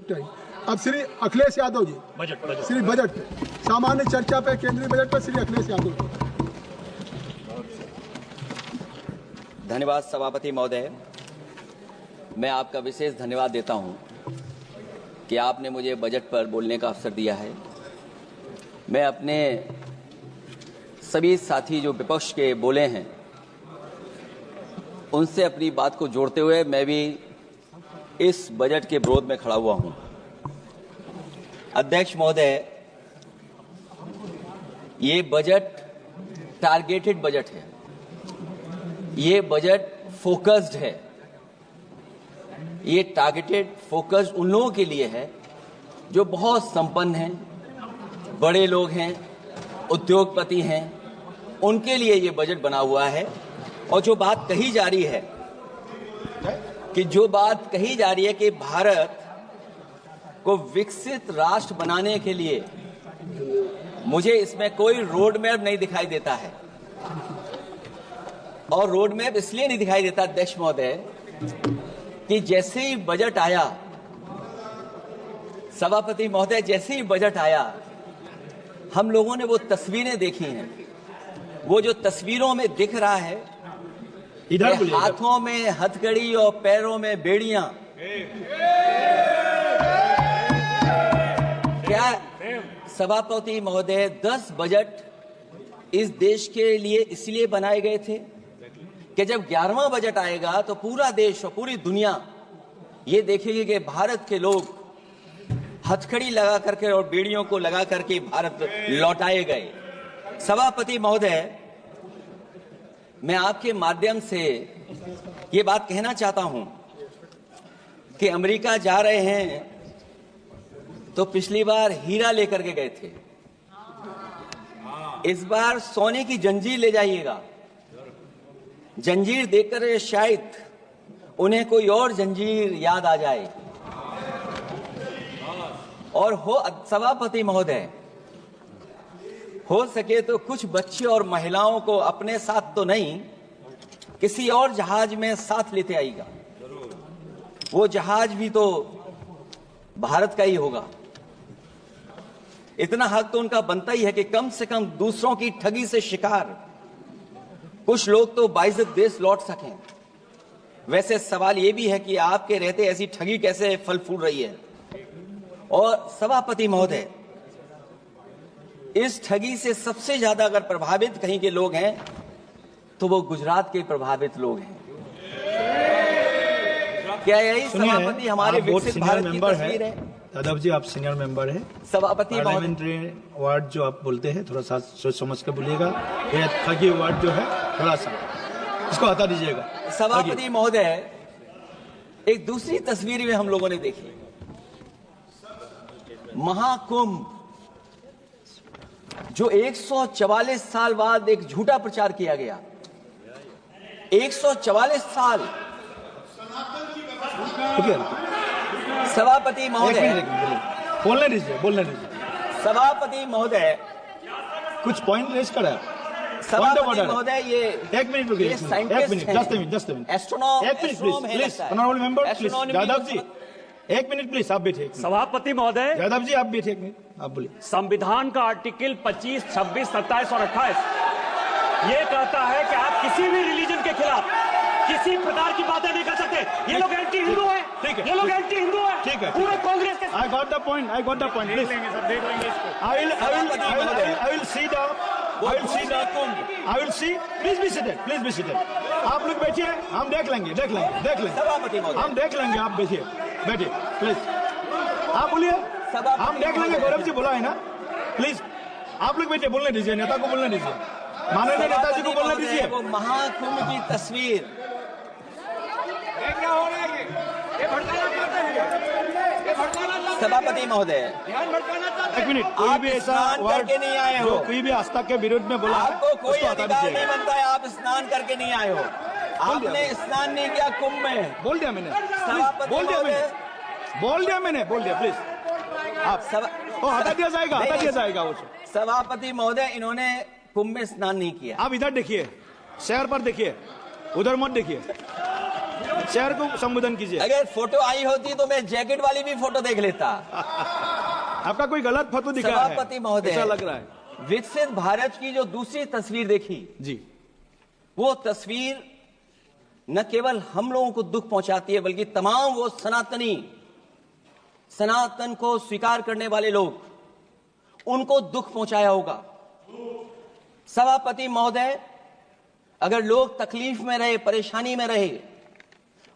निपटाई। अब श्री अखिलेश यादव जी श्री बजट पे सामान्य चर्चा पे केंद्रीय बजट पर श्री अखिलेश यादव जी। धन्यवाद सभापति महोदय, मैं आपका विशेष धन्यवाद देता हूं कि आपने मुझे बजट पर बोलने का अवसर दिया है। मैं अपने सभी साथी जो विपक्ष के बोले हैं उनसे अपनी बात को जोड़ते हुए मैं भी इस बजट के विरोध में खड़ा हुआ हूं। अध्यक्ष महोदय, ये बजट टारगेटेड बजट है, ये बजट फोकस्ड है। ये टारगेटेड फोकस्ड उन लोगों के लिए है जो बहुत संपन्न हैं, बड़े लोग हैं, उद्योगपति हैं, उनके लिए ये बजट बना हुआ है। और जो बात कही जा रही है कि भारत को विकसित राष्ट्र बनाने के लिए मुझे इसमें कोई रोड मैप नहीं दिखाई देता है। और रोड मैप इसलिए नहीं दिखाई देता अध्यक्ष महोदय कि जैसे ही बजट आया, सभापति महोदय, जैसे ही बजट आया हम लोगों ने वो तस्वीरें देखी हैं। वो जो तस्वीरों में दिख रहा है, हाथों में हथकड़ी और पैरों में बेड़ियां, क्या सभापति महोदय 10 बजट इस देश के लिए इसलिए बनाए गए थे कि जब 11वां बजट आएगा तो पूरा देश और पूरी दुनिया ये देखेगी कि भारत के लोग हथकड़ी लगा करके और बेड़ियों को लगा करके भारत लौटाए गए। सभापति महोदय, मैं आपके माध्यम से ये बात कहना चाहता हूं कि अमेरिका जा रहे हैं तो पिछली बार हीरा लेकर के गए थे, इस बार सोने की जंजीर ले जाइएगा। जंजीर देखकर शायद उन्हें कोई और जंजीर याद आ जाए। और सभापति महोदय, हो सके तो कुछ बच्चे और महिलाओं को अपने साथ तो नहीं, किसी और जहाज में साथ लेते आइएगा। वो जहाज भी तो भारत का ही होगा। इतना हक तो उनका बनता ही है कि कम से कम दूसरों की ठगी से शिकार कुछ लोग तो बाइज्जत देश लौट सकें। वैसे सवाल ये भी है कि आपके रहते ऐसी ठगी कैसे फल फूल रही है। और सभापति महोदय, इस ठगी से सबसे ज्यादा अगर प्रभावित कहीं के लोग हैं तो वो गुजरात के प्रभावित लोग हैं। क्या यही सभापति हमारे विकसित भारत की तस्वीर है? यादव जी, आप सीनियर मेंबर हैं। सभापति पार्लियामेंट्री वर्ड जो आप बोलते हैं थोड़ा सा सोच समझ के बोलिएगा। ये ठगी वर्ड जो है थोड़ा सा इसको हटा दीजिएगा। सभापति महोदय, एक दूसरी तस्वीर में हम लोगों ने देखी, महाकुंभ, जो 144 साल बाद एक झूठा प्रचार किया गया। 144 साल। सभापति महोदय, बोलने दीजिए। सभापति महोदय, कुछ पॉइंट रेज करा। सभापति महोदय, ये एक मिनट रुकिए, जस्ट अ मिनट, एस्ट्रोनॉम, एक minute please, honourable member please, Yadav ji एक मिनट प्लीज, आप बैठिए। सभापति महोदय, यादव जी आप बैठिए एक मिनट, आप बोलिए। संविधान का आर्टिकल 25, 26, 27 और 28 ये कहता है कि आप किसी भी रिलीजन के खिलाफ किसी प्रकार की बातें नहीं कर सकते। ये लोग एंटी हिंदू है, ठीक है, ये लोग एंटी हिंदू है, ठीक है, पूरे कांग्रेस के। I got the point please. देख लेंगे इसको। I will see please be seated. आप लोग बैठिए, हम देख लेंगे। हम देख लेंगे, आप बैठिए प्लीज। आप बोलिए, हम देख लेंगे। गौरव जी बोला है ना, प्लीज आप लोग बैठिए, बोलने दीजिए, नेता को बोलने दीजिए, माननीय नेताजी को बोलने दीजिए। वो महाकुंभ की तस्वीर, क्या हो रहा है? ये भड़काना चाहते हैं। सभापति महोदय, एक मिनट, कोई भी ऐसा वर्ड नहीं आए हो, कोई भी आस्था के विरोध में बोला, आपको कोई अधिकार नहीं बनता है। आप स्नान करके नहीं आए हो, आपने स्नान नहीं किया कुंभ में। बोल दिया मैंने, प्लीज आप हटा दिया जाएगा वो। सभापति महोदय, इन्होंने कुंभ में स्नान नहीं किया। आप इधर देखिए, शहर पर देखिए, उधर मत देखिए। शहर को संबोधन कीजिए। अगर फोटो आई होती तो मैं जैकेट वाली भी फोटो देख लेता। आपका कोई गलत फोटो दिखा है? सभापति महोदय, ऐसा लग रहा है। विकसित भारत की जो दूसरी तस्वीर देखी जी, वो तस्वीर न केवल हम लोगों को दुख पहुंचाती है, बल्कि तमाम वो सनातन को स्वीकार करने वाले लोग, उनको दुख पहुंचाया होगा। सभापति महोदय, अगर लोग तकलीफ में रहे, परेशानी में रहे,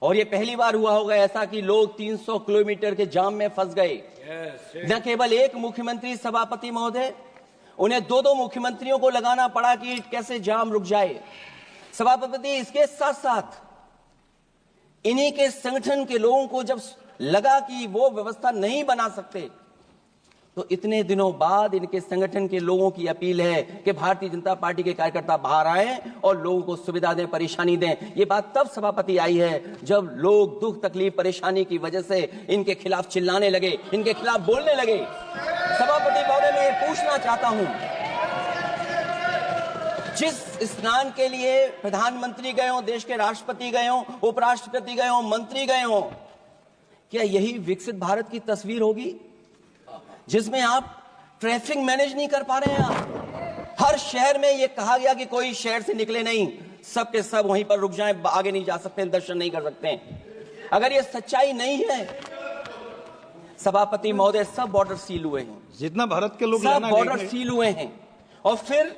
और ये पहली बार हुआ होगा ऐसा कि लोग 300 किलोमीटर के जाम में फंस गए, न केवल एक मुख्यमंत्री सभापति महोदय, उन्हें दो मुख्यमंत्रियों को लगाना पड़ा कि कैसे जाम रुक जाए। सभापति, इसके साथ साथ इन्हीं के संगठन के लोगों को जब लगा कि वो व्यवस्था नहीं बना सकते, तो इतने दिनों बाद इनके संगठन के लोगों की अपील है कि भारतीय जनता पार्टी के कार्यकर्ता बाहर आए और लोगों को सुविधा दें, परेशानी दें। ये बात तब सभापति आई है जब लोग दुख तकलीफ परेशानी की वजह से इनके खिलाफ चिल्लाने लगे, इनके खिलाफ बोलने लगे। सभापति महोदय, मैं ये पूछना चाहता हूं, जिस स्नान के लिए प्रधानमंत्री गए हो, देश के राष्ट्रपति गए हो, उपराष्ट्रपति गए हो, मंत्री गए हो, क्या यही विकसित भारत की तस्वीर होगी जिसमें आप ट्रैफिक मैनेज नहीं कर पा रहे हैं? आप हर शहर में यह कहा गया कि कोई शहर से निकले नहीं, सब के सब वहीं पर रुक जाएं, आगे नहीं जा सकते, दर्शन नहीं कर सकते। अगर यह सच्चाई नहीं है सभापति महोदय, सब बॉर्डर सील हुए हैं, जितना भारत के लोग सब बॉर्डर सील हुए हैं, और फिर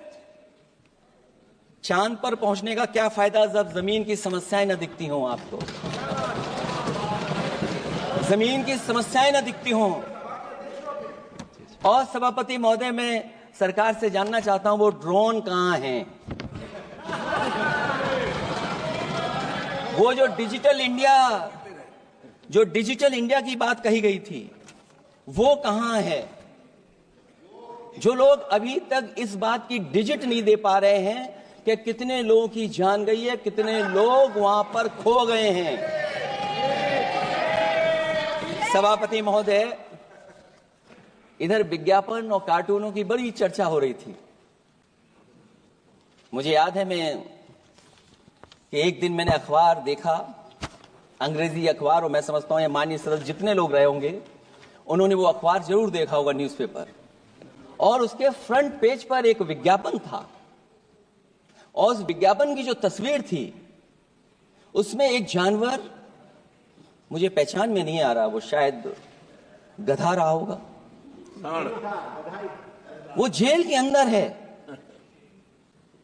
चांद पर पहुंचने का क्या फायदा जब जमीन की समस्याएं न दिखती हों आपको, जमीन की समस्याएं न दिखती हों। और सभापति महोदय, मैं सरकार से जानना चाहता हूं, वो ड्रोन कहां हैं? वो जो डिजिटल इंडिया की बात कही गई थी, वो कहां है? जो लोग अभी तक इस बात की डिजिट नहीं दे पा रहे हैं कि कितने लोगों की जान गई है, कितने लोग वहां पर खो गए हैं। सभापति महोदय, इधर विज्ञापन और कार्टूनों की बड़ी चर्चा हो रही थी। मुझे याद है कि एक दिन मैंने अखबार देखा, अंग्रेजी अखबार, और मैं समझता हूं ये माननीय सदस्य जितने लोग रहे होंगे उन्होंने वो अखबार जरूर देखा होगा, न्यूज़पेपर, और उसके फ्रंट पेज पर एक विज्ञापन था, और उस विज्ञापन की जो तस्वीर थी उसमें एक जानवर, मुझे पहचान में नहीं आ रहा, वो शायद गधा रहा होगा, वो जेल के अंदर है।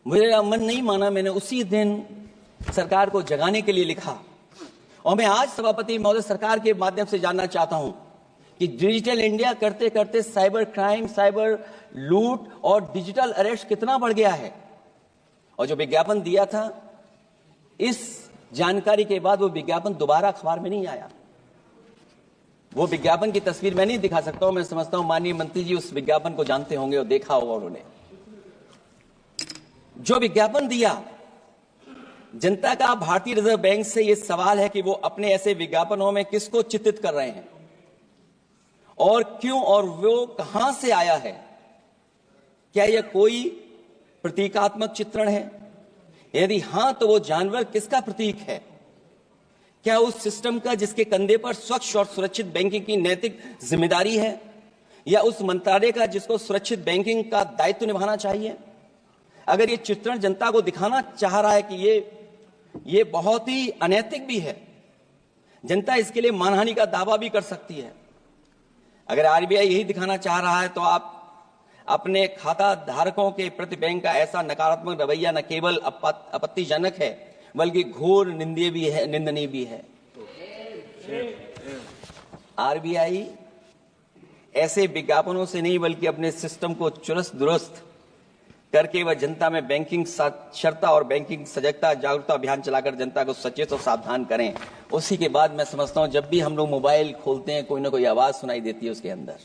मेरा मन नहीं माना, मैंने उसी दिन सरकार को जगाने के लिए लिखा, और मैं आज सभापति महोदय सरकार के माध्यम से जानना चाहता हूं कि डिजिटल इंडिया करते करते साइबर क्राइम, साइबर लूट और डिजिटल अरेस्ट कितना बढ़ गया है। और जो विज्ञापन दिया था, इस जानकारी के बाद वो विज्ञापन दोबारा अखबार में नहीं आया। वो विज्ञापन की तस्वीर मैं नहीं दिखा सकता हूं, मैं समझता हूं माननीय मंत्री जी उस विज्ञापन को जानते होंगे और देखा होगा उन्होंने। जो विज्ञापन दिया, जनता का भारतीय रिजर्व बैंक से यह सवाल है कि वो अपने ऐसे विज्ञापनों में किसको चित्रित कर रहे हैं और क्यों, और वो कहां से आया है? क्या यह कोई प्रतीकात्मक चित्रण है? यदि हां, तो वो जानवर किसका प्रतीक है? क्या उस सिस्टम का जिसके कंधे पर स्वच्छ और सुरक्षित बैंकिंग की नैतिक जिम्मेदारी है, या उस मंत्रालय का जिसको सुरक्षित बैंकिंग का दायित्व निभाना चाहिए? अगर ये चित्रण जनता को दिखाना चाह रहा है कि ये बहुत ही अनैतिक भी है, जनता इसके लिए मानहानि का दावा भी कर सकती है। अगर आरबीआई यही दिखाना चाह रहा है, तो आप अपने खाता धारकों के प्रति बैंक का ऐसा नकारात्मक रवैया न केवल आपत्तिजनक है, बल्कि घोर निंदनीय भी है। आरबीआई ऐसे विज्ञापनों से नहीं, बल्कि अपने सिस्टम को चुस्त दुरुस्त करके वह जनता में बैंकिंग साक्षरता और बैंकिंग सजगता जागरूकता अभियान चलाकर जनता को सचेत और सावधान करें। उसी के बाद मैं समझता हूं, जब भी हम लोग मोबाइल खोलते हैं, कोई ना कोई आवाज सुनाई देती है उसके अंदर।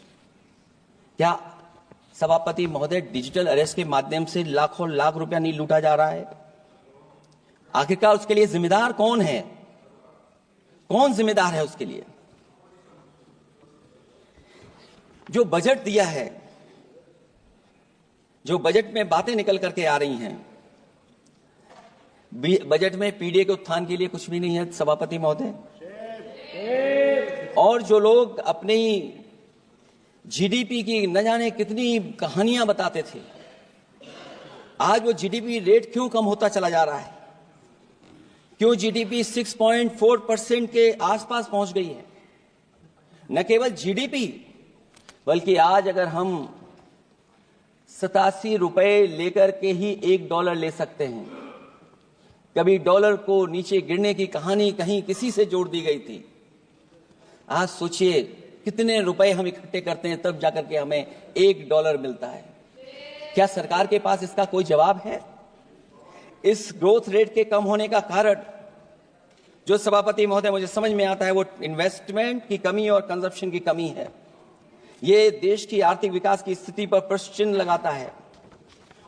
क्या सभापति महोदय, डिजिटल अरेस्ट के माध्यम से लाखों लाख रुपया नहीं लूटा जा रहा है? आखिरकार उसके लिए जिम्मेदार कौन है? कौन जिम्मेदार है उसके लिए? जो बजट दिया है, जो बजट में बातें निकल करके आ रही हैं, बजट में पीडीए के उत्थान के लिए कुछ भी नहीं है सभापति महोदय। और जो लोग अपनी जीडीपी की न जाने कितनी कहानियां बताते थे, आज वो जीडीपी रेट क्यों कम होता चला जा रहा है? क्यों जीडीपी 6.4% के आसपास पहुंच गई है? न केवल जीडीपी, बल्कि आज अगर हम 87 रुपए लेकर के ही $1 ले सकते हैं। कभी डॉलर को नीचे गिरने की कहानी कहीं किसी से जोड़ दी गई थी। आज सोचिए कितने रुपए हम इकट्ठे करते हैं तब जाकर के हमें $1 मिलता है। क्या सरकार के पास इसका कोई जवाब है? इस ग्रोथ रेट के कम होने का कारण जो सभापति महोदय मुझे समझ में आता है वो इन्वेस्टमेंट की कमी और कंजप्शन की कमी है। ये देश की आर्थिक विकास की स्थिति पर प्रश्न चिन्ह लगाता है।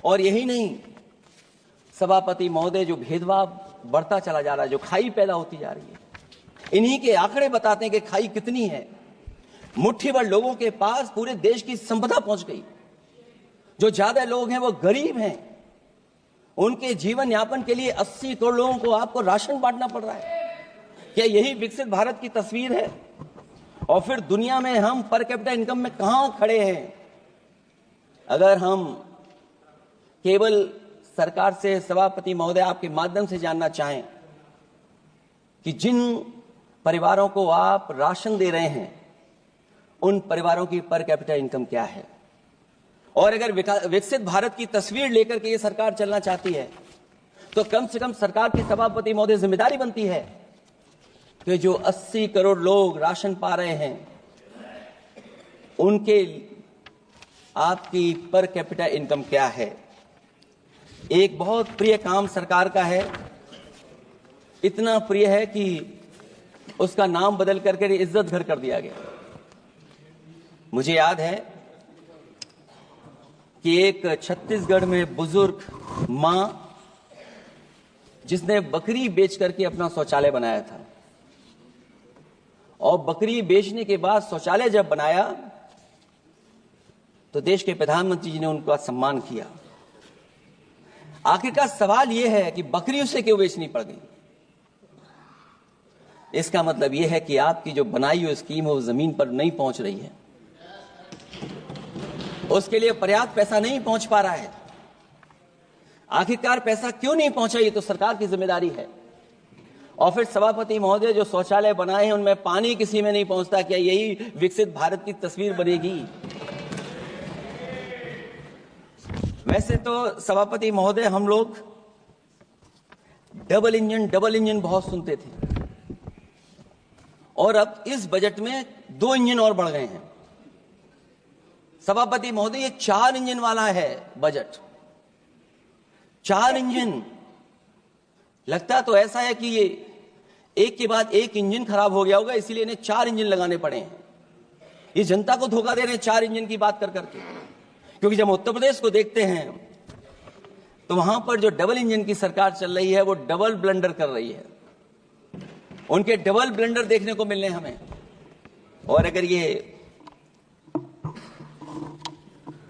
और यही नहीं, सभापति महोदय, जो भेदभाव बढ़ता चला जा रहा है, जो खाई पैदा होती जा रही है, इन्हीं के आंकड़े बताते हैं कि खाई कितनी है। मुट्ठी भर लोगों के पास पूरे देश की संपदा पहुंच गई। जो ज्यादा लोग हैं वो गरीब हैं। उनके जीवन यापन के लिए 80 करोड़ लोगों को आपको राशन बांटना पड़ रहा है। क्या यही विकसित भारत की तस्वीर है? और फिर दुनिया में हम पर कैपिटा इनकम में कहां खड़े हैं? अगर हम केवल सरकार से, सभापति महोदय, आपके माध्यम से जानना चाहें कि जिन परिवारों को आप राशन दे रहे हैं उन परिवारों की पर कैपिटा इनकम क्या है? और अगर विकसित भारत की तस्वीर लेकर के ये सरकार चलना चाहती है तो कम से कम सरकार की, सभापति महोदय, जिम्मेदारी बनती है कि जो 80 करोड़ लोग राशन पा रहे हैं उनके आपकी पर कैपिटा इनकम क्या है? एक बहुत प्रिय काम सरकार का है, इतना प्रिय है कि उसका नाम बदल करके इज्जत घर कर दिया गया। मुझे याद है कि एक छत्तीसगढ़ में बुजुर्ग मां जिसने बकरी बेच करके अपना शौचालय बनाया था, और बकरी बेचने के बाद शौचालय जब बनाया तो देश के प्रधानमंत्री जी ने उनका सम्मान किया। आखिरकार सवाल यह है कि बकरी उसे क्यों बेचनी पड़ गई? इसका मतलब यह है कि आपकी जो बनाई हुई स्कीम है वो जमीन पर नहीं पहुंच रही है, उसके लिए पर्याप्त पैसा नहीं पहुंच पा रहा है। आखिरकार पैसा क्यों नहीं पहुंचा, ये तो सरकार की जिम्मेदारी है। और फिर सभापति महोदय, जो शौचालय बनाए हैं उनमें पानी किसी में नहीं पहुंचता, क्या यही विकसित भारत की तस्वीर बनेगी? वैसे तो सभापति महोदय, हम लोग डबल इंजन बहुत सुनते थे, और अब इस बजट में 2 इंजन और बढ़ गए हैं। सभापति महोदय, ये 4 इंजन वाला है बजट। 4 इंजन। लगता तो ऐसा है कि ये एक के बाद एक इंजन खराब हो गया होगा, इसीलिए इन्हें 4 इंजन लगाने पड़े हैं। ये जनता को धोखा दे रहे हैं 4 इंजन की बात कर करके। क्योंकि जब उत्तर प्रदेश को देखते हैं तो वहां पर जो डबल इंजन की सरकार चल रही है वो डबल ब्लंडर कर रही है। उनके डबल ब्लंडर देखने को मिलने हमें। और अगर ये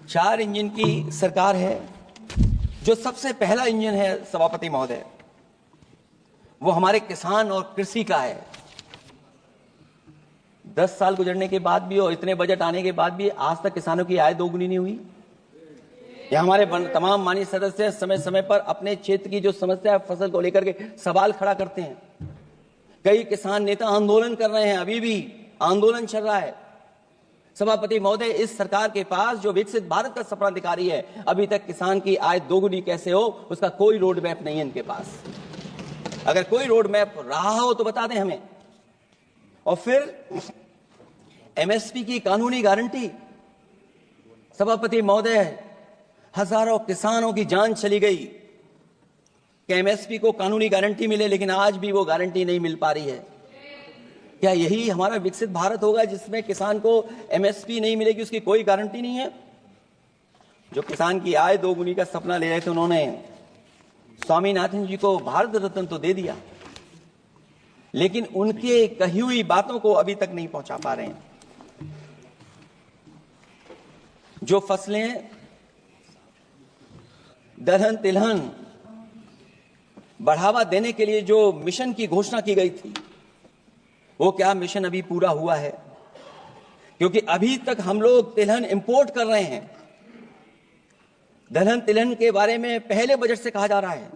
4 इंजन की सरकार है, जो सबसे पहला इंजन है सभापति महोदय, वो हमारे किसान और कृषि का है। 10 साल गुजरने के बाद भी और इतने बजट आने के बाद भी आज तक किसानों की आय दोगुनी नहीं हुई। यह हमारे तमाम माननीय सदस्य समय समय पर अपने क्षेत्र की जो समस्या है फसल को लेकर के सवाल खड़ा करते हैं। कई किसान नेता आंदोलन कर रहे हैं, अभी भी आंदोलन चल रहा है। सभापति महोदय, इस सरकार के पास जो विकसित भारत का सपना दिखारी है, अभी तक किसान की आय दोगुनी कैसे हो उसका कोई रोड मैप नहीं है इनके पास। अगर कोई रोड मैप रहा हो तो बता दें हमें। और फिर एमएसपी की कानूनी गारंटी। सभापति महोदय, हजारों किसानों की जान चली गई कि एमएसपी को कानूनी गारंटी मिले, लेकिन आज भी वो गारंटी नहीं मिल पा रही है। क्या यही हमारा विकसित भारत होगा जिसमें किसान को एमएसपी नहीं मिलेगी, उसकी कोई गारंटी नहीं है? जो किसान की आय दोगुनी का सपना ले रहे थे, उन्होंने स्वामीनाथन जी को भारत रत्न तो दे दिया, लेकिन उनके कही हुई बातों को अभी तक नहीं पहुंचा पा रहे हैं। जो फसलें दलहन तिलहन बढ़ावा देने के लिए जो मिशन की घोषणा की गई थी, वो क्या मिशन अभी पूरा हुआ है? क्योंकि अभी तक हम लोग तिलहन इंपोर्ट कर रहे हैं। दलहन तिलहन के बारे में पहले बजट से कहा जा रहा है,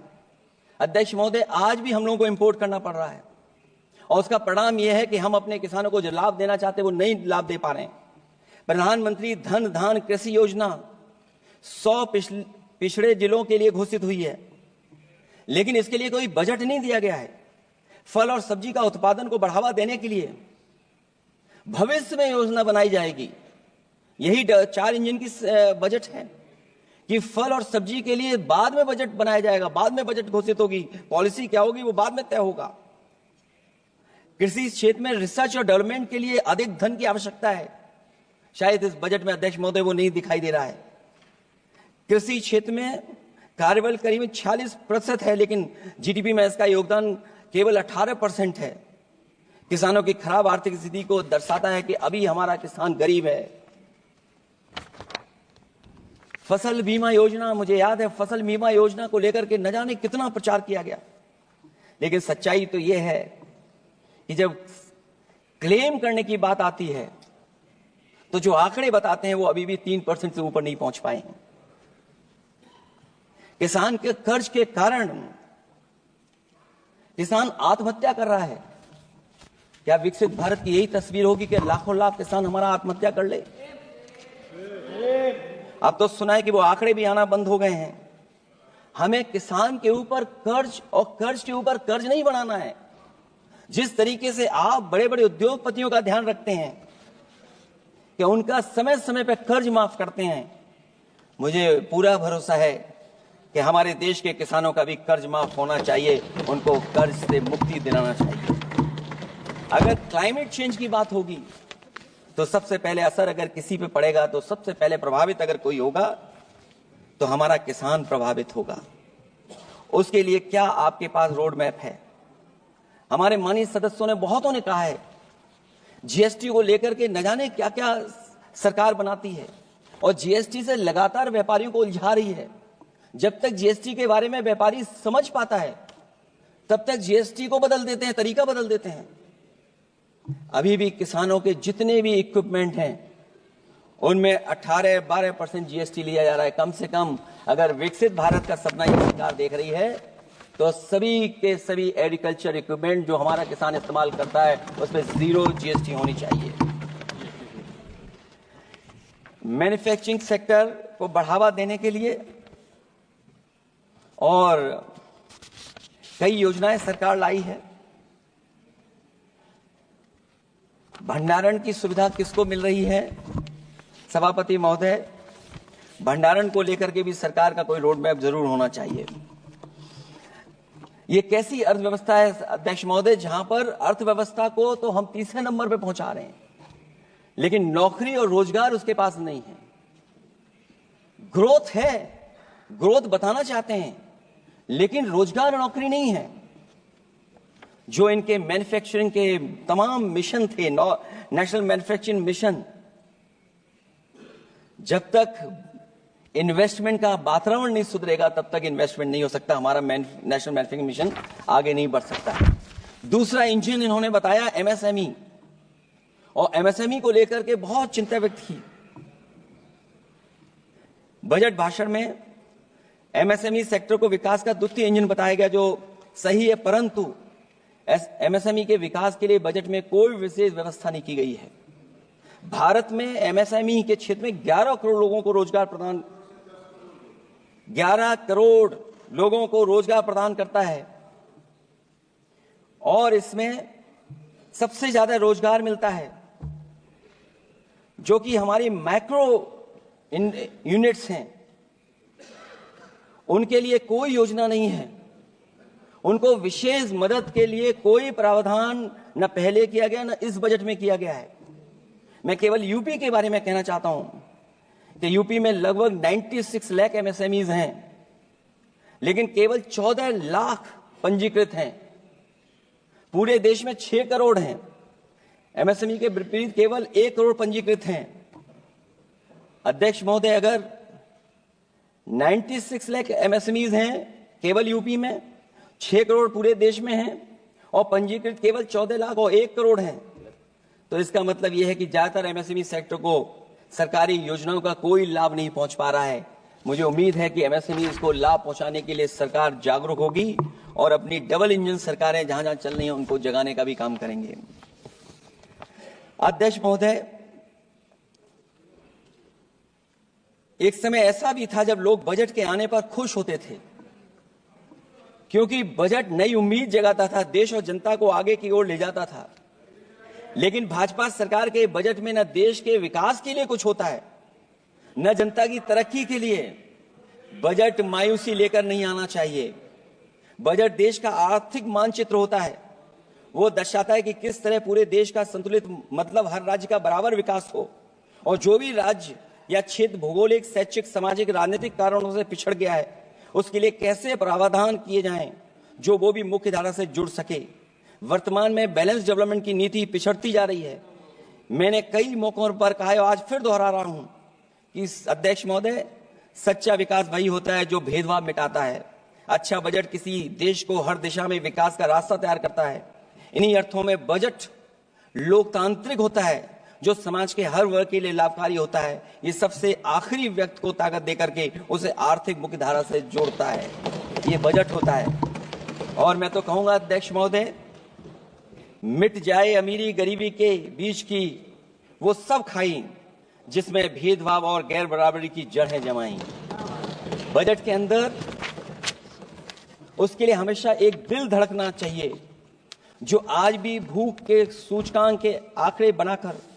अध्यक्ष महोदय, आज भी हम लोगों को इंपोर्ट करना पड़ रहा है, और उसका परिणाम यह है कि हम अपने किसानों को जो लाभ देना चाहते हैं वो नहीं लाभ दे पा रहे हैं। प्रधानमंत्री धन धान कृषि योजना 100 पिछड़े जिलों के लिए घोषित हुई है, लेकिन इसके लिए कोई बजट नहीं दिया गया है। फल और सब्जी का उत्पादन को बढ़ावा देने के लिए भविष्य में योजना बनाई जाएगी। यही 4 इंजन की बजट है कि फल और सब्जी के लिए बाद में बजट बनाया जाएगा, बाद में बजट घोषित होगी, पॉलिसी क्या होगी वो बाद में तय होगा। कृषि क्षेत्र में रिसर्च और डेवलपमेंट के लिए अधिक धन की आवश्यकता है, शायद इस बजट में अध्यक्ष महोदय वो नहीं दिखाई दे रहा है। कृषि क्षेत्र में कार्यबल करीब 46% है, लेकिन जीडीपी में इसका योगदान केवल 18% है। किसानों की खराब आर्थिक स्थिति को दर्शाता है कि अभी हमारा किसान गरीब है। फसल बीमा योजना, मुझे याद है फसल बीमा योजना को लेकर के न जाने कितना प्रचार किया गया, लेकिन सच्चाई तो यह है कि जब क्लेम करने की बात आती है तो जो आंकड़े बताते हैं वो अभी भी 3% से ऊपर नहीं पहुंच पाए हैं। किसान के कर्ज के कारण किसान आत्महत्या कर रहा है। क्या विकसित भारत की यही तस्वीर होगी कि लाखों लाख किसान हमारा आत्महत्या कर ले? अब तो सुना है कि वो आंकड़े भी आना बंद हो गए हैं। हमें किसान के ऊपर कर्ज और कर्ज के ऊपर कर्ज नहीं बनाना है। जिस तरीके से आप बड़े बड़े उद्योगपतियों का ध्यान रखते हैं कि उनका समय समय पर कर्ज माफ करते हैं, मुझे पूरा भरोसा है कि हमारे देश के किसानों का भी कर्ज माफ होना चाहिए, उनको कर्ज से मुक्ति दिलाना चाहिए। अगर क्लाइमेट चेंज की बात होगी तो सबसे पहले असर अगर किसी पे पड़ेगा तो सबसे पहले प्रभावित अगर कोई होगा तो हमारा किसान प्रभावित होगा। उसके लिए क्या आपके पास रोड मैप है? हमारे माननीय सदस्यों ने बहुतों ने कहा है जीएसटी को लेकर के न जाने क्या क्या सरकार बनाती है और जीएसटी से लगातार व्यापारियों को उलझा रही है। जब तक जीएसटी के बारे में व्यापारी समझ पाता है तब तक जीएसटी को बदल देते हैं, तरीका बदल देते हैं। अभी भी किसानों के जितने भी इक्विपमेंट हैं उनमें 18-12% जीएसटी लिया जा रहा है। कम से कम अगर विकसित भारत का सपना ये सरकार देख रही है तो सभी के सभी एग्रीकल्चर इक्विपमेंट जो हमारा किसान इस्तेमाल करता है उस पर 0 जीएसटी होनी चाहिए। मैन्युफैक्चरिंग सेक्टर को बढ़ावा देने के लिए और कई योजनाएं सरकार लाई है। भंडारण की सुविधा किसको मिल रही है? सभापति महोदय, भंडारण को लेकर के भी सरकार का कोई रोड मैप जरूर होना चाहिए। ये कैसी अर्थव्यवस्था है अध्यक्ष महोदय, जहां पर अर्थव्यवस्था को तो हम 3रे नंबर पे पहुंचा रहे हैं, लेकिन नौकरी और रोजगार उसके पास नहीं है। ग्रोथ है, ग्रोथ बताना चाहते हैं, लेकिन रोजगार और नौकरी नहीं है। जो इनके मैन्युफैक्चरिंग के तमाम मिशन थे, नेशनल मैन्युफैक्चरिंग मिशन, जब तक इन्वेस्टमेंट का वातावरण नहीं सुधरेगा तब तक इन्वेस्टमेंट नहीं हो सकता। हमारा नेशनल मैन्युफैक्चरिंग मिशन आगे नहीं बढ़ सकता। दूसरा इंजन इन्होंने बताया एमएसएमई, और एमएसएमई को लेकर के बहुत चिंता व्यक्त की। बजट भाषण में एमएसएमई सेक्टर को विकास का द्वितीय इंजन बताया गया, जो सही है, परंतु एमएसएमई के विकास के लिए बजट में कोई विशेष व्यवस्था नहीं की गई है। भारत में एमएसएमई के क्षेत्र में 11 करोड़ लोगों को रोजगार प्रदान 11 करोड़ लोगों को रोजगार प्रदान करता है, और इसमें सबसे ज्यादा रोजगार मिलता है जो कि हमारी माइक्रो यूनिट्स हैं। उनके लिए कोई योजना नहीं है, उनको विशेष मदद के लिए कोई प्रावधान न पहले किया गया न इस बजट में किया गया है। मैं केवल यूपी के बारे में कहना चाहता हूं कि यूपी में लगभग 96 लाख एमएसएमईज हैं, लेकिन केवल 14 लाख पंजीकृत हैं। पूरे देश में 6 करोड़ हैं, एमएसएमई के विपरीत केवल 1 करोड़ पंजीकृत हैं। अध्यक्ष महोदय, अगर 96 लाख एमएसएमईज हैं केवल यूपी में, 6 करोड़ पूरे देश में हैं और पंजीकृत केवल 14 लाख और 1 करोड़ हैं। तो इसका मतलब यह है कि ज्यादातर एमएसएमई सेक्टर को सरकारी योजनाओं का कोई लाभ नहीं पहुंच पा रहा है। मुझे उम्मीद है कि एमएसएमई को लाभ पहुंचाने के लिए सरकार जागरूक होगी और अपनी डबल इंजन सरकारें जहां जहां चल रही हैं उनको जगाने का भी काम करेंगे। अध्यक्ष महोदय, एक समय ऐसा भी था जब लोग बजट के आने पर खुश होते थे, क्योंकि बजट नई उम्मीद जगाता था, देश और जनता को आगे की ओर ले जाता था। लेकिन भाजपा सरकार के बजट में न देश के विकास के लिए कुछ होता है, न जनता की तरक्की के लिए। बजट मायूसी लेकर नहीं आना चाहिए। बजट देश का आर्थिक मानचित्र होता है। वो दर्शाता है कि किस तरह पूरे देश का संतुलित, मतलब हर राज्य का बराबर विकास हो, और जो भी राज्य या क्षेत्र भौगोलिक, शैक्षिक, सामाजिक, राजनीतिक कारणों से पिछड़ गया है उसके लिए कैसे प्रावधान किए जाएं जो वो भी मुख्य धारा से जुड़ सके। वर्तमान में बैलेंस डेवलपमेंट की नीति पिछड़ती जा रही है। मैंने कई मौकों पर कहा है, आज फिर दोहरा रहा हूं कि अध्यक्ष महोदय, सच्चा विकास वही होता है जो भेदभाव मिटाता है। अच्छा बजट किसी देश को हर दिशा में विकास का रास्ता तैयार करता है। इन्हीं अर्थों में बजट लोकतांत्रिक होता है, जो समाज के हर वर्ग के लिए लाभकारी होता है। ये सबसे आखिरी व्यक्ति को ताकत देकर के उसे आर्थिक मुख्यधारा से जोड़ता है। ये बजट होता है। और मैं तो कहूंगा अध्यक्ष महोदय, मिट जाए अमीरी गरीबी के बीच की वो सब खाई जिसमें भेदभाव और गैर बराबरी की जड़ें जमाई। बजट के अंदर उसके लिए हमेशा एक दिल धड़कना चाहिए, जो आज भी भूख के सूचकांक के आंकड़े बनाकर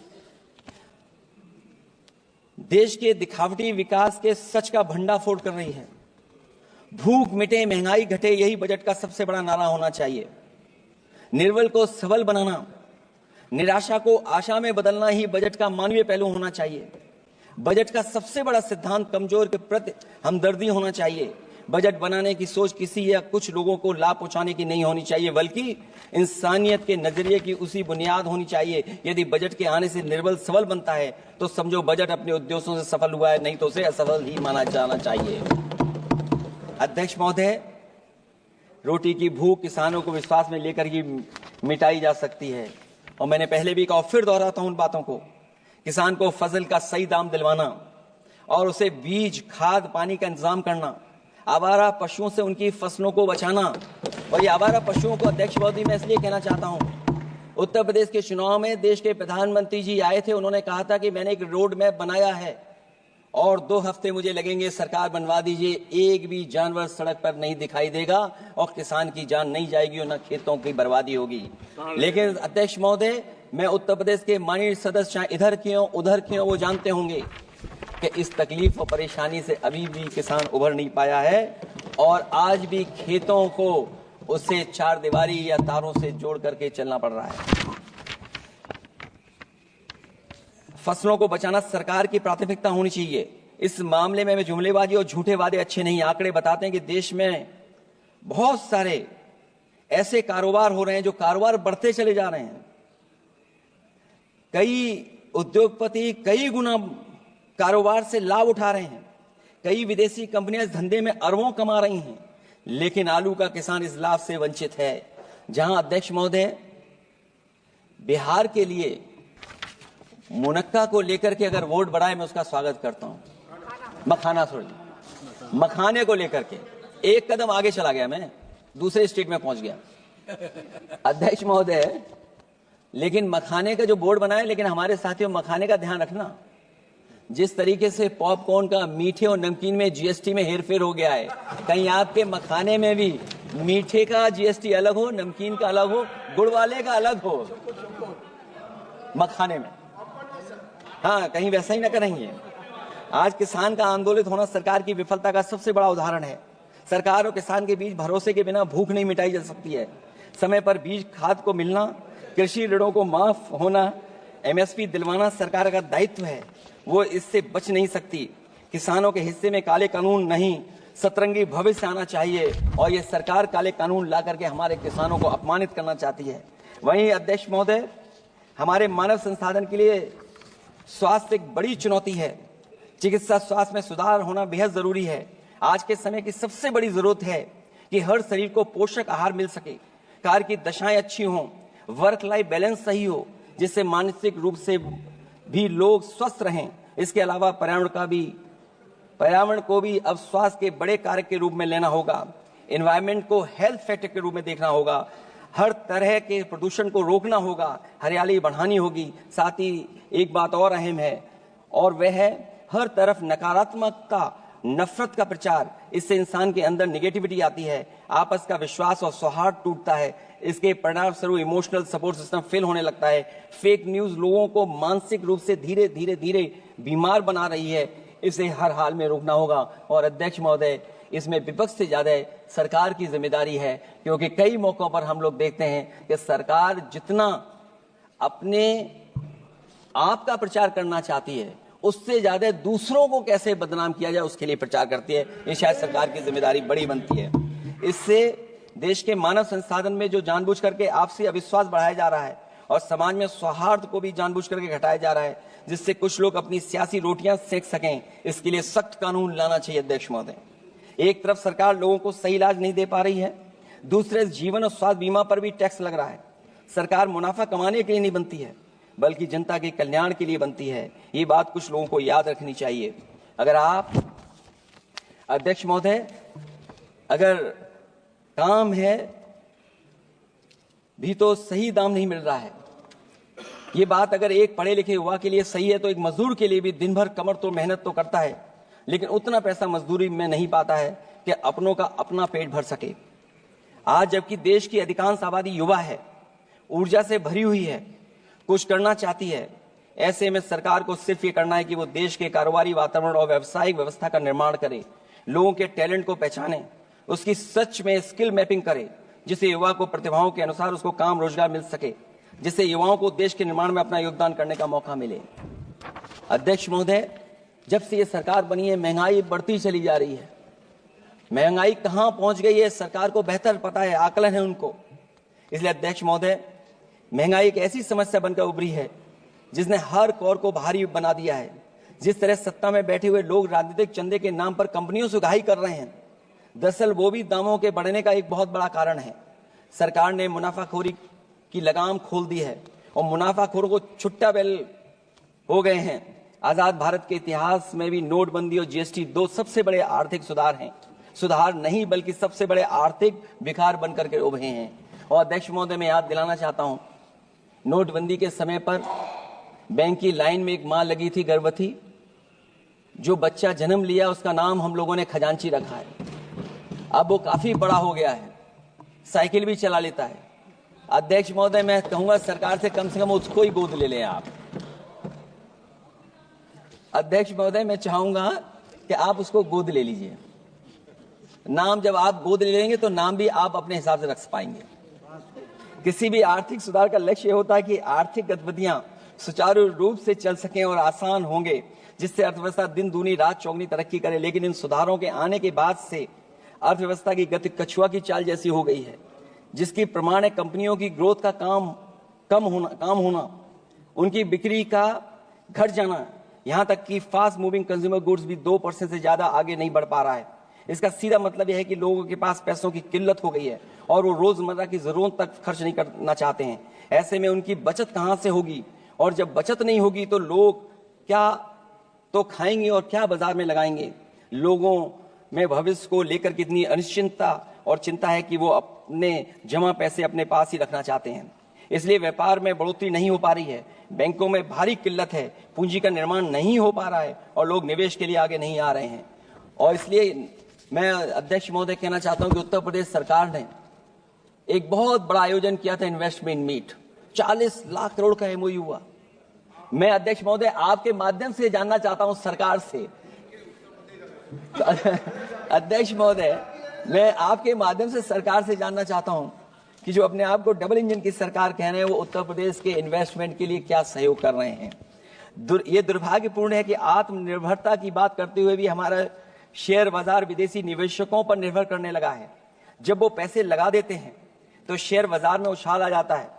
देश के दिखावटी विकास के सच का भंडाफोड़ कर रही है। भूख मिटे, महंगाई घटे, यही बजट का सबसे बड़ा नारा होना चाहिए। निर्बल को सबल बनाना, निराशा को आशा में बदलना ही बजट का मानवीय पहलू होना चाहिए। बजट का सबसे बड़ा सिद्धांत कमजोर के प्रति हमदर्दी होना चाहिए। बजट बनाने की सोच किसी या कुछ लोगों को लाभ पहुंचाने की नहीं होनी चाहिए, बल्कि इंसानियत के नजरिए की उसी बुनियाद होनी चाहिए। यदि बजट के आने से निर्बल सबल बनता है तो समझो बजट अपने उद्देश्यों से सफल हुआ है, नहीं तो उसे असफल ही माना जाना चाहिए। अध्यक्ष महोदय, रोटी की भूख किसानों को विश्वास में लेकर ही मिटाई जा सकती है। और मैंने पहले भी कहा, फिर दोहराता हूं उन बातों को। किसान को फसल का सही दाम दिलवाना और उसे बीज, खाद, पानी का इंतजाम करना, आवारा पशुओं से उनकी फसलों को बचाना। और ये आवारा पशुओं को अध्यक्ष महोदय मैं इसलिए कहना चाहता हूं, उत्तर प्रदेश के चुनाव में देश के प्रधानमंत्री जी आए थे, उन्होंने कहा था कि मैंने एक रोड मैप बनाया है और 2 हफ्ते मुझे लगेंगे, सरकार बनवा दीजिए, एक भी जानवर सड़क पर नहीं दिखाई देगा और किसान की जान नहीं जाएगी और न खेतों की बर्बादी होगी। लेकिन अध्यक्ष महोदय, मैं उत्तर प्रदेश के माननीय सदस्य चाहे इधर के हों उधर के हों, वो जानते होंगे कि इस तकलीफ और परेशानी से अभी भी किसान उभर नहीं पाया है और आज भी खेतों को उसे चार दीवारी या तारों से जोड़ करके चलना पड़ रहा है। फसलों को बचाना सरकार की प्राथमिकता होनी चाहिए। इस मामले में जुमलेबाजी और झूठे वादे अच्छे नहीं। आंकड़े बताते हैं कि देश में बहुत सारे ऐसे कारोबार हो रहे हैं जो कारोबार बढ़ते चले जा रहे हैं। कई उद्योगपति कई गुना कारोबार से लाभ उठा रहे हैं। कई विदेशी कंपनियां इस धंधे में अरबों कमा रही हैं, लेकिन आलू का किसान इस लाभ से वंचित है। जहां अध्यक्ष महोदय, बिहार के लिए मुनक्का को लेकर के अगर वोट बढ़ाए, मैं उसका स्वागत करता हूं। मखाने को लेकर के एक कदम आगे चला गया, मैं दूसरे स्टेट में पहुंच गया अध्यक्ष महोदय। लेकिन मखाने का जो बोर्ड बनाए, लेकिन हमारे साथियों मखाने का ध्यान रखना, जिस तरीके से पॉपकॉर्न का मीठे और नमकीन में जीएसटी में हेरफेर हो गया है, कहीं आपके मखाने में भी मीठे का जीएसटी अलग हो, नमकीन का अलग हो, गुड़ वाले का अलग हो मखाने में। हाँ, कहीं वैसा ही ना करेंगे। आज किसान का आंदोलित होना सरकार की विफलता का सबसे बड़ा उदाहरण है। सरकार और किसान के बीच भरोसे के बिना भूख नहीं मिटाई जा सकती है। समय पर बीज, खाद को मिलना, कृषि ऋणों को माफ होना, एमएसपी दिलवाना सरकार का दायित्व है। वो इससे बच नहीं सकती। किसानों के हिस्से में काले कानून नहीं, सतरंगी भविष्य आना चाहिए और ये सरकार काले कानून ला करके हमारे किसानों को अपमानित करना चाहती है। वहीं अध्यक्ष महोदय, हमारे मानव संसाधन के लिए स्वास्थ्य एक बड़ी चुनौती है। चिकित्सा स्वास्थ्य में सुधार होना बेहद जरूरी है। आज के समय की सबसे बड़ी जरूरत है कि हर शरीर को पोषक आहार मिल सके, कार्य की दशाएं अच्छी हों, वर्क लाइफ बैलेंस सही हो, जिससे मानसिक रूप से भी लोग स्वस्थ रहें। इसके अलावा पर्यावरण को भी अब स्वास्थ्य के बड़े कारक के रूप में लेना होगा। एनवायरनमेंट को हेल्थ फैक्टर के रूप में देखना होगा। हर तरह के प्रदूषण को रोकना होगा, हरियाली बढ़ानी होगी। साथ ही एक बात और अहम है, और वह है हर तरफ नकारात्मकता, नफरत का प्रचार। इससे इंसान के अंदर नेगेटिविटी आती है, आपस का विश्वास और सौहार्द टूटता है। इसके परिणाम स्वरूप इमोशनल सपोर्ट सिस्टम फेल होने लगता है। फेक न्यूज लोगों को मानसिक रूप से धीरे धीरे बीमार बना रही है। इसे हर हाल में रोकना होगा। और अध्यक्ष महोदय, इसमें विपक्ष से ज्यादा सरकार की जिम्मेदारी है, क्योंकि कई मौकों पर हम लोग देखते हैं कि सरकार जितना अपने आप का प्रचार करना चाहती है, उससे ज्यादा दूसरों को कैसे बदनाम किया जाए उसके लिए प्रचार करती है। ये शायद सरकार की जिम्मेदारी बड़ी बनती है। इससे देश के मानव संसाधन में जो जानबूझ करके आपसी अविश्वास बढ़ाया जा रहा है और समाज में सौहार्द को भी जानबूझ करके घटाया जा रहा है, जिससे कुछ लोग अपनी सियासी रोटियां सेक सकें, इसके लिए सख्त कानून लाना चाहिए। अध्यक्ष महोदय, एक तरफ सरकार लोगों को सही इलाज नहीं दे पा रही है, दूसरे जीवन और स्वास्थ्य बीमा पर भी टैक्स लग रहा है। सरकार मुनाफा कमाने के लिए नहीं बनती है, बल्कि जनता के कल्याण के लिए बनती है। ये बात कुछ लोगों को याद रखनी चाहिए। अगर आप, अध्यक्ष महोदय, अगर काम है भी तो सही दाम नहीं मिल रहा है, ये बात अगर एक पढ़े लिखे युवा के लिए सही है, तो एक मजदूर के लिए भी दिन भर कमर तोड़ मेहनत तो करता है, लेकिन उतना पैसा मजदूरी में नहीं पाता है कि अपनों का अपना पेट भर सके। आज जबकि देश की अधिकांश आबादी युवा है, ऊर्जा से भरी हुई है, कुछ करना चाहती है, ऐसे में सरकार को सिर्फ ये करना है कि वो देश के कारोबारी वातावरण और व्यावसायिक व्यवस्था का निर्माण करे, लोगों के टैलेंट को पहचाने, उसकी सच में स्किल मैपिंग करे, जिससे युवा को प्रतिभाओं के अनुसार उसको काम रोजगार मिल सके, जिससे युवाओं को देश के निर्माण में अपना योगदान करने का मौका मिले। अध्यक्ष महोदय, जब से ये सरकार बनी है, महंगाई बढ़ती चली जा रही है। महंगाई कहां पहुंच गई है सरकार को बेहतर पता है, आकलन है उनको। इसलिए अध्यक्ष महोदय, महंगाई एक ऐसी समस्या बनकर उभरी है जिसने हर कौर को भारी बना दिया है। जिस तरह सत्ता में बैठे हुए लोग राजनीतिक चंदे के नाम पर कंपनियों से उगाही कर रहे हैं, दरअसल वो भी दामों के बढ़ने का एक बहुत बड़ा कारण है। सरकार ने मुनाफाखोरी की लगाम खोल दी है और मुनाफाखोरों को छुट्टा बैल हो गए हैं। आजाद भारत के इतिहास में भी नोटबंदी और जीएसटी दो सबसे बड़े आर्थिक सुधार हैं। सुधार नहीं बल्कि सबसे बड़े आर्थिक विकार बनकर के उभरे हैं। और अध्यक्ष महोदय, मैं याद दिलाना चाहता हूं, नोटबंदी के समय पर बैंक की लाइन में एक मां लगी थी गर्भवती, जो बच्चा जन्म लिया उसका नाम हम लोगों ने खजांची रखा है। अब वो काफी बड़ा हो गया है, साइकिल भी चला लेता है। अध्यक्ष महोदय, मैं कहूंगा सरकार से कम उसको ही गोद ले लें आप। अध्यक्ष महोदय, मैं चाहूंगा कि आप उसको गोद ले लीजिए। नाम जब आप गोद ले लेंगे तो नाम भी आप अपने हिसाब से रख पाएंगे। किसी भी आर्थिक सुधार का लक्ष्य होता है कि आर्थिक गतिविधियां सुचारू रूप से चल सकें और आसान होंगे, जिससे अर्थव्यवस्था दिन दूनी रात चौगुनी तरक्की करे। लेकिन इन सुधारों के आने के बाद से अर्थव्यवस्था की गति कछुआ की चाल जैसी हो गई है, जिसकी प्रमाण है कंपनियों की ग्रोथ का काम होना, उनकी बिक्री का घट जाना, यहां तक कि फास्ट मूविंग कंज्यूमर गुड्स भी 2% से ज्यादा आगे नहीं बढ़ पा रहा है। इसका सीधा मतलब यह है कि लोगों के पास पैसों की किल्लत हो गई है और वो रोजमर्रा की जरूरत तक खर्च नहीं करना चाहते हैं। ऐसे में उनकी बचत कहां से होगी, और जब बचत नहीं होगी तो लोग क्या तो खाएंगे और क्या बाजार में लगाएंगे। लोगों में भविष्य को लेकर कितनी अनिश्चितता और चिंता है कि वो अपने जमा पैसे अपने पास ही रखना चाहते हैं। इसलिए व्यापार में बढ़ोतरी नहीं हो पा रही है, बैंकों में भारी किल्लत है, पूंजी का निर्माण नहीं हो पा रहा है और लोग निवेश के लिए आगे नहीं आ रहे हैं। और इसलिए मैं अध्यक्ष महोदय कहना चाहता हूं कि उत्तर प्रदेश सरकार ने एक बहुत बड़ा आयोजन किया था, इन्वेस्टमेंट मीट, 40 लाख करोड़ का एमओयू हुआ। मैं अध्यक्ष महोदय आपके माध्यम से जानना चाहता हूं सरकार से, अध्यक्ष महोदय मैं आपके माध्यम से सरकार से जानना चाहता हूं कि जो अपने आप को डबल इंजन की सरकार कह रहे हैं, वो उत्तर प्रदेश के इन्वेस्टमेंट के लिए क्या सहयोग कर रहे हैं। ये दुर्भाग्यपूर्ण है कि आत्मनिर्भरता की बात करते हुए भी हमारा शेयर बाजार विदेशी निवेशकों पर निर्भर करने लगा है। जब वो पैसे लगा देते हैं तो शेयर बाजार में उछाल आ जाता है,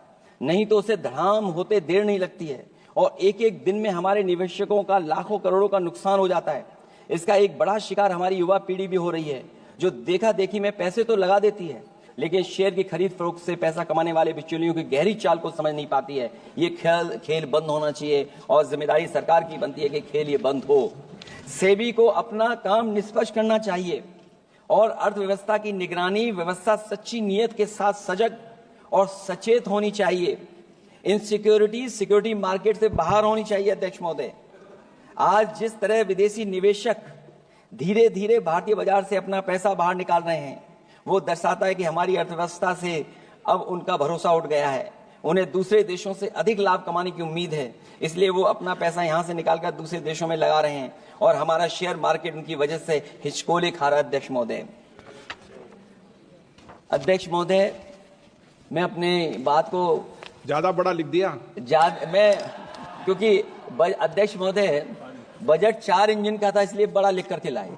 नहीं तो उसे धड़ाम होते देर नहीं लगती है और एक एक दिन में हमारे निवेशकों का लाखों करोड़ों का नुकसान हो जाता है। इसका एक बड़ा शिकार हमारी युवा पीढ़ी भी हो रही है। जो देखा देखी में पैसे तो लगा देती है, लेकिन शेयर की खरीद फरोख्त से पैसा कमाने वाले बिचौलियों की गहरी चाल को समझ नहीं पाती है। ये खेल बंद होना चाहिए और जिम्मेदारी सरकार की बनती है कि खेल ये बंद हो। सेबी को अपना काम निष्पक्ष करना चाहिए और अर्थव्यवस्था की निगरानी व्यवस्था सच्ची नीयत के साथ सजग और सचेत होनी चाहिए। सिक्योरिटी मार्केट से बाहर होनी चाहिए। अध्यक्ष महोदय, आज जिस तरह विदेशी निवेशक धीरे धीरे भारतीय बाजार से अपना पैसा बाहर निकाल रहे हैं, वो दर्शाता है कि हमारी अर्थव्यवस्था से अब उनका भरोसा उठ गया है। उन्हें दूसरे देशों से अधिक लाभ कमाने की उम्मीद है, इसलिए वो अपना पैसा यहां से निकालकर दूसरे देशों में लगा रहे हैं और हमारा शेयर मार्केट उनकी वजह से हिचकोले खा रहा है। अध्यक्ष महोदय, मैं अपने बात को ज्यादा बड़ा लिख दिया। क्योंकि अध्यक्ष महोदय, बजट 4 इंजन का था, इसलिए बड़ा लिख करके लाए।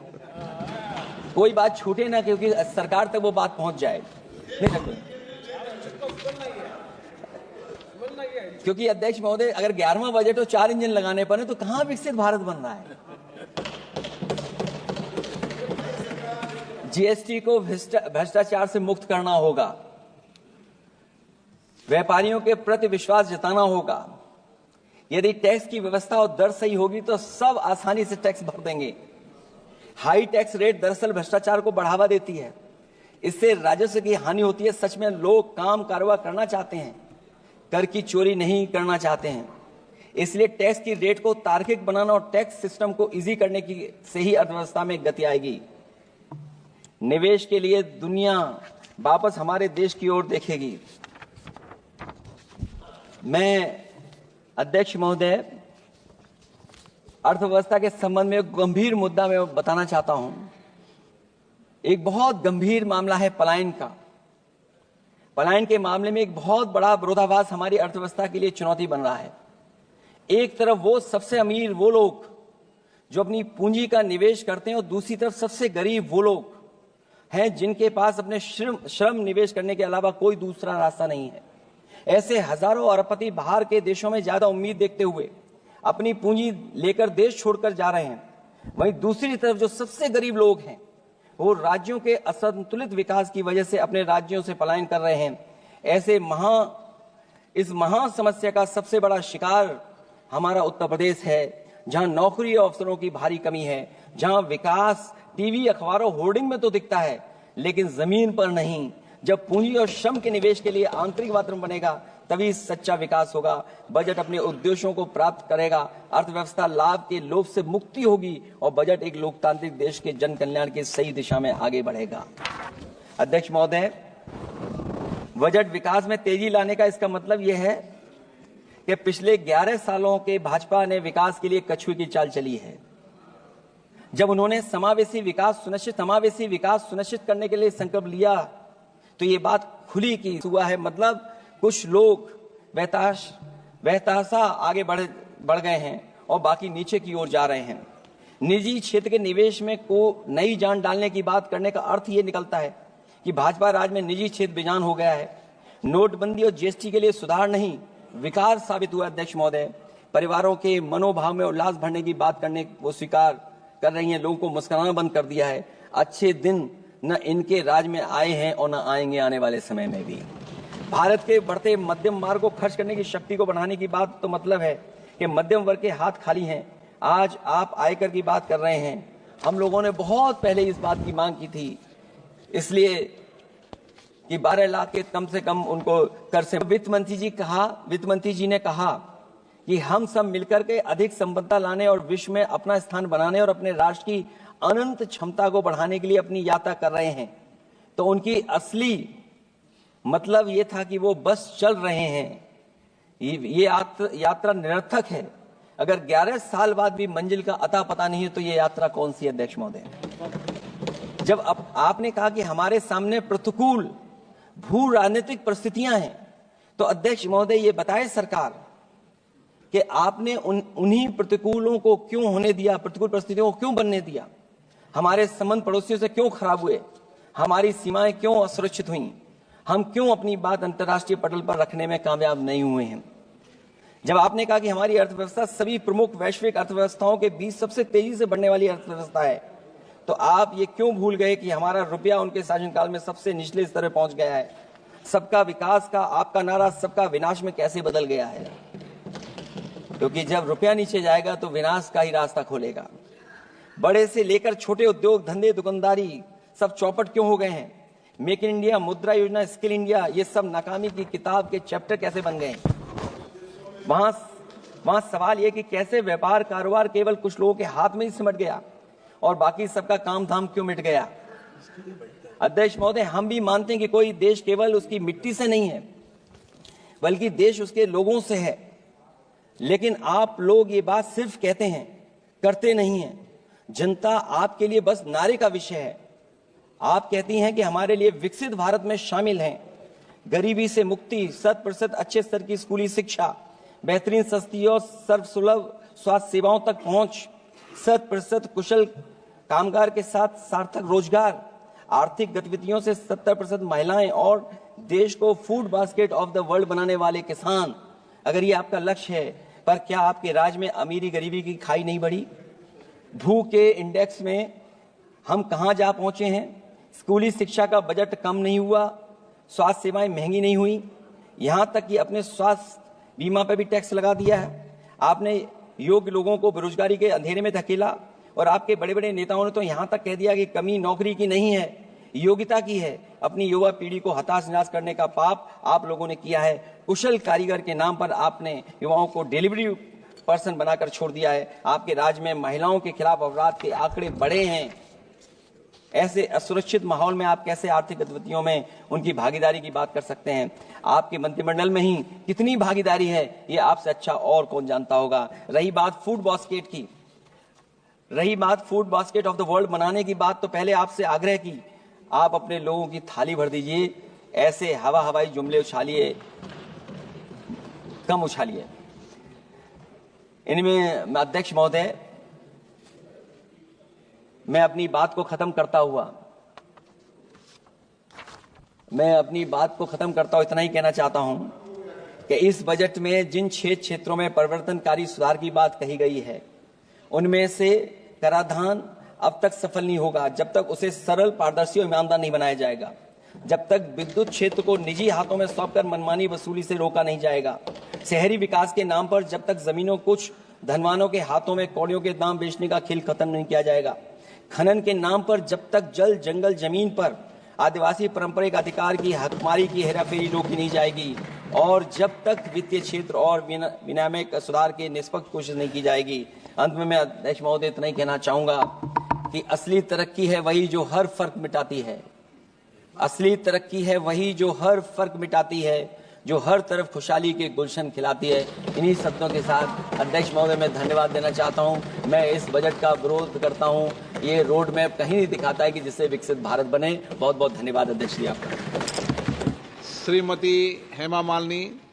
कोई बात छूटे ना, क्योंकि सरकार तक वो बात पहुंच जाए। क्योंकि अध्यक्ष महोदय, अगर 11वां बजट और 4 इंजन लगाने पड़े तो कहां विकसित भारत बन रहा है। जीएसटी को भ्रष्टाचार से मुक्त करना होगा, व्यापारियों के प्रति विश्वास जताना होगा। यदि टैक्स की व्यवस्था और दर सही होगी तो सब आसानी से टैक्स भर देंगे। हाई टैक्स रेट दरअसल भ्रष्टाचार को बढ़ावा देती है, इससे राजस्व की हानि होती है। सच में लोग काम कारोबार करना चाहते हैं, कर की चोरी नहीं करना चाहते हैं। इसलिए टैक्स की रेट को तार्किक बनाना और टैक्स सिस्टम को इजी करने की से ही अर्थव्यवस्था में गति आएगी। निवेश के लिए दुनिया वापस हमारे देश की ओर देखेगी। मैं अध्यक्ष महोदय, अर्थव्यवस्था के संबंध में एक गंभीर मुद्दा मैं बताना चाहता हूं। एक बहुत गंभीर मामला है पलायन का। पलायन के मामले में एक बहुत बड़ा विरोधाभास हमारी अर्थव्यवस्था के लिए चुनौती बन रहा है। एक तरफ वो सबसे अमीर वो लोग जो अपनी पूंजी का निवेश करते हैं और दूसरी तरफ सबसे गरीब वो लोग हैं जिनके पास अपने श्रम निवेश करने के अलावा कोई दूसरा रास्ता नहीं है। ऐसे हजारों अरबपति बाहर के देशों में ज्यादा उम्मीद देखते हुए अपनी पूंजी लेकर देश छोड़कर जा रहे हैं। वहीं दूसरी तरफ जो सबसे गरीब लोग हैं वो राज्यों के असंतुलित विकास की वजह से अपने राज्यों से पलायन कर रहे हैं। इस महा समस्या का सबसे बड़ा शिकार हमारा उत्तर प्रदेश है, जहां नौकरी और अवसरों की भारी कमी है, जहां विकास टीवी अखबारों होर्डिंग में तो दिखता है लेकिन जमीन पर नहीं। जब पूंजी और श्रम के निवेश के लिए आंतरिक वातावरण बनेगा तभी सच्चा विकास होगा। बजट अपने उद्देश्यों को प्राप्त करेगा, अर्थव्यवस्था लाभ के लोभ से मुक्ति होगी और बजट एक लोकतांत्रिक देश के जन कल्याण की सही दिशा में आगे बढ़ेगा। अध्यक्ष महोदय, बजट विकास में तेजी लाने का इसका मतलब यह है कि पिछले 11 सालों के भाजपा ने विकास के लिए कछुए की चाल चली है। जब उन्होंने समावेशी विकास सुनिश्चित करने के लिए संकल्प लिया तो ये बात खुली की हुआ है। मतलब कुछ लोग बेतहाशा आगे बढ़ गए हैं और बाकी नीचे की ओर जा रहे हैं। निजी क्षेत्र के निवेश में को नई जान डालने की बात करने का अर्थ ये निकलता है कि भाजपा राज में निजी क्षेत्र बेजान हो गया है। नोटबंदी और जीएसटी के लिए सुधार नहीं विकार साबित हुआ। अध्यक्ष महोदय, परिवारों के मनोभाव में उल्लास भरने की बात करने को स्वीकार कर रही हैं, लोगों को मुस्कुराना बंद कर दिया है। अच्छे दिन न इनके राज में आए हैं और न आएंगे आने वाले समय में भी। भारत के बढ़ते मध्यम मार्ग को खर्च करने की शक्ति को बढ़ाने की बात तो मतलब है कि मध्यम वर्ग के हाथ खाली हैं। आज आप आयकर की बात कर रहे हैं, हम लोगों ने बहुत पहले इस बात की मांग की थी, इसलिए कि 12 लाख के कम से कम उनको कर से। वित्त मंत्री जी ने कहा कि हम सब मिलकर के अधिक संपदा लाने और विश्व में अपना स्थान बनाने और अपने राष्ट्र की अनंत क्षमता को बढ़ाने के लिए अपनी यात्रा कर रहे हैं। तो उनकी असली मतलब ये था कि वो बस चल रहे हैं। ये यात्रा निरर्थक है। अगर 11 साल बाद भी मंजिल का अता पता नहीं है तो ये यात्रा कौन सी है। अध्यक्ष महोदय, जब आपने कहा कि हमारे सामने प्रतिकूल भू राजनीतिक परिस्थितियां हैं, तो अध्यक्ष महोदय ये बताए सरकार कि आपने उन्हीं प्रतिकूलों को क्यों होने दिया, प्रतिकूल परिस्थितियों को क्यों बनने दिया, हमारे संबंध पड़ोसियों से क्यों खराब हुए, हमारी सीमाएं क्यों असुरक्षित हुई, हम क्यों अपनी बात अंतर्राष्ट्रीय पटल पर रखने में कामयाब नहीं हुए हैं। जब आपने कहा कि हमारी अर्थव्यवस्था सभी प्रमुख वैश्विक अर्थव्यवस्थाओं के बीच सबसे तेजी से बढ़ने वाली अर्थव्यवस्था है, तो आप ये क्यों भूल गए कि हमारा रुपया उनके शासनकाल में सबसे निचले स्तर पर पहुंच गया है? सबका विकास का आपका नारा सबका विनाश में कैसे बदल गया है? क्योंकि जब रुपया नीचे जाएगा तो विनाश का ही रास्ता खोलेगा। बड़े से लेकर छोटे उद्योग धंधे दुकानदारी सब चौपट क्यों हो गए हैं? मेक इन इंडिया, मुद्रा योजना, स्किल इंडिया, ये सब नाकामी की किताब के चैप्टर कैसे बन गए? वहां सवाल यह कि कैसे व्यापार कारोबार केवल कुछ लोगों के हाथ में ही सिमट गया और बाकी सबका काम धाम क्यों मिट गया? अध्यक्ष महोदय, हम भी मानते हैं कि कोई देश केवल उसकी मिट्टी से नहीं है, बल्कि देश उसके लोगों से है। लेकिन आप लोग ये बात सिर्फ कहते हैं, करते नहीं हैं। जनता आपके लिए बस नारे का विषय है। आप कहती हैं कि हमारे लिए विकसित भारत में शामिल हैं गरीबी से मुक्ति, 100% अच्छे स्तर की स्कूली शिक्षा, बेहतरीन सस्ती और सर्वसुलभ स्वास्थ्य सेवाओं तक पहुंच, 100% कुशल कामगार के साथ सार्थक रोजगार, आर्थिक गतिविधियों से 70% महिलाएं और देश को food basket of the world बनाने वाले किसान। अगर ये आपका लक्ष्य है, पर क्या आपके राज्य में अमीरी गरीबी की खाई नहीं बढ़ी? भूख के इंडेक्स में हम कहां जा पहुंचे हैं? स्कूली शिक्षा का बजट कम नहीं हुआ, स्वास्थ्य सेवाएं महंगी नहीं हुई, यहां तक कि अपने स्वास्थ्य बीमा पर भी टैक्स लगा दिया है। आपने योग्य लोगों को बेरोजगारी के अंधेरे में धकेला और आपके बड़े बड़े नेताओं ने तो यहां तक कह दिया कि कमी नौकरी की नहीं है, योग्यता की है। अपनी युवा पीढ़ी को हताश निराश करने का पाप आप लोगों ने किया है। कुशल कारीगर के नाम पर आपने युवाओं को डिलीवरी पर्सन बनाकर छोड़ दिया है। आपके राज्य में महिलाओं के खिलाफ अपराध के आंकड़े बढ़े हैं। ऐसे असुरक्षित माहौल में आप कैसे आर्थिक गतिविधियों में उनकी भागीदारी की बात कर सकते हैं? आपके मंत्रिमंडल में ही कितनी भागीदारी है, ये आपसे अच्छा और कौन जानता होगा। रही बात food basket of the world बनाने की बात, तो पहले आपसे आग्रह की आप अपने लोगों की थाली भर दीजिए। ऐसे हवाई जुमले उछालिए, कम उछालिए। इनमें अध्यक्ष महोदय, मैं अपनी बात को खत्म करता हुआ इतना ही कहना चाहता हूं कि इस बजट में जिन 6 क्षेत्रों में परिवर्तनकारी सुधार की बात कही गई है, उनमें से कराधान अब तक सफल नहीं होगा जब तक उसे सरल, पारदर्शी और ईमानदार नहीं बनाया जाएगा। जब तक विद्युत क्षेत्र को निजी हाथों में सौंपकर मनमानी वसूली से रोका नहीं जाएगा। शहरी विकास के नाम पर जब तक जमीनों कुछ धनवानों के हाथों में कौड़ियों के दाम बेचने का खेल खत्म नहीं किया जाएगा। खनन के नाम पर जब तक जल, जंगल, जमीन पर आदिवासी पारंपरिक अधिकार की हकमारी की हेराफेरी रोकी नहीं जाएगी, और जब तक वित्तीय क्षेत्र और विनियामक सुधार की निष्पक्ष कोशिश नहीं की जाएगी। अंत में मैं अध्यक्ष महोदय इतना ही कहना चाहूंगा कि असली तरक्की है वही जो हर फर्क मिटाती है। असली तरक्की है वही जो हर फर्क मिटाती है, जो हर तरफ खुशहाली के गुलशन खिलाती है। इन्हीं शब्दों के साथ अध्यक्ष महोदय मैं धन्यवाद देना चाहता हूं। मैं इस बजट का विरोध करता हूं। ये रोड मैप कहीं नहीं दिखाता है कि जिससे विकसित भारत बने। बहुत बहुत धन्यवाद अध्यक्ष जी आपका। श्रीमती हेमा मालिनी।